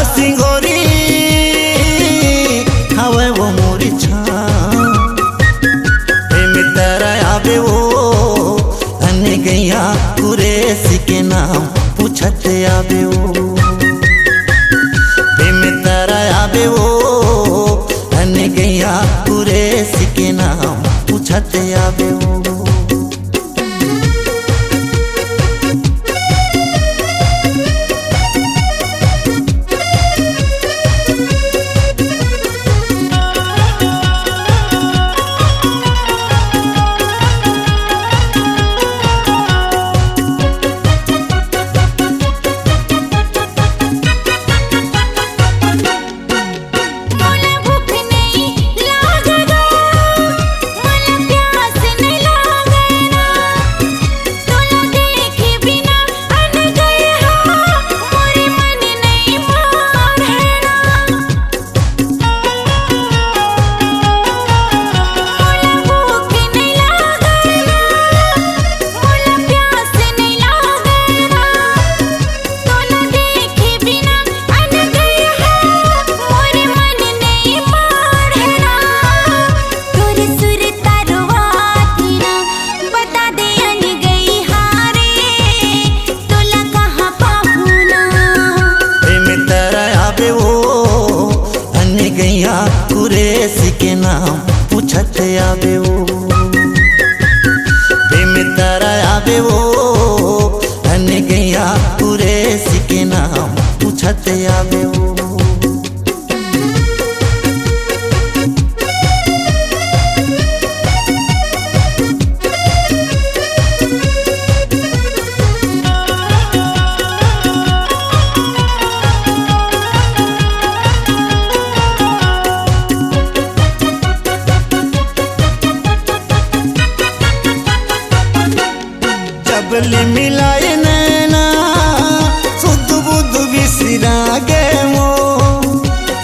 सिंगोरी हवे वो मोरी छाँव। मित्र आवे वो अन गैया कुरेसी के नाम पूछत आवे वो। मित्र आवे वो अन गैया कुरेसी के नाम पूछत आवे वो। कुरेसी के नाम पूछत आवे वो। मित्र आवे वो अन गैया कुरेसी के नाम पूछत आवे वो। जबली मिलाए नैना सुध बुध बिसरा गे मो।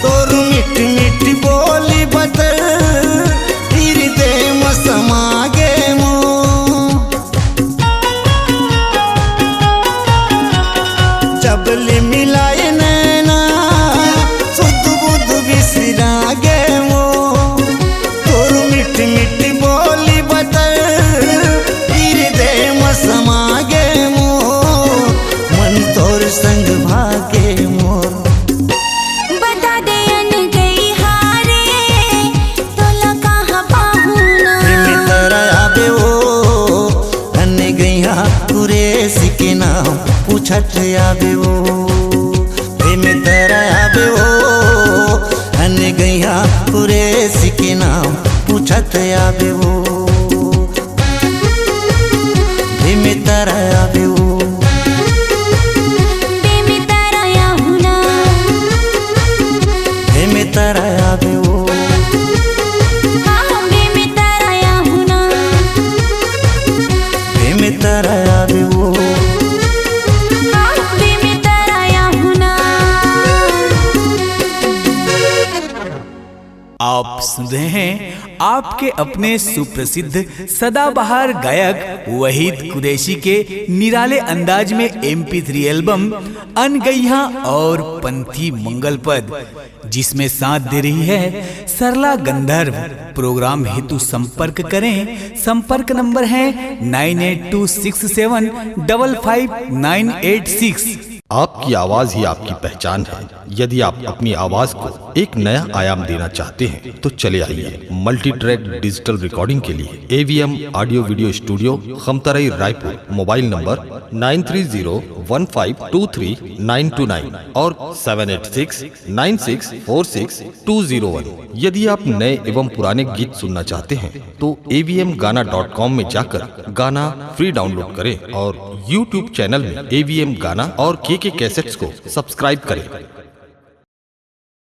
तोर मिठ मिठ बोली बतर हृदय में समा गे मो। जबली मिलाए नैना सुध बुध बिसरा गे मो। तोर मिठ मिठ बोली बतर समा गे मोर मन तोर संग भागे मोर। बता दे अन गई हारे तोला कहाँ पाहुना। मित्र आवे वो अन गैया कुरेसी के नाम पूछत आवे वो। मित्र आवे वो अन गैया कुरेसी के नाम पूछत आवे वो। मित्र आवे वो। मित्र आहुना। मित्र आवे वो। मित्र आहुना। मित्र आवे वो। मित्र आहुना। आप सुन रहे हैं आपके अपने सुप्रसिद्ध सदाबहार गायक वहीद कुरैशी के निराले अंदाज में MP3 एल्बम अनगैया और पंथी मंगल पद, जिसमें साथ दे रही है सरला गंधर्व। प्रोग्राम हेतु संपर्क करें। संपर्क नंबर है 9826755986। आपकी आवाज ही आपकी पहचान है। यदि आप अपनी आवाज को एक नया आयाम देना चाहते हैं तो चले आइए मल्टी ट्रैक डिजिटल रिकॉर्डिंग के लिए AVM audio video studio Khamtarai Raipur. Mobile number 9301523929 और 7869646201। यदि आप नए एवं पुराने गीत सुनना चाहते हैं तो avmgana.com में जाकर गाना फ्री डाउनलोड करें और YouTube चैनल में AVM गाना और KK कैसेट्स को सब्सक्राइब करें।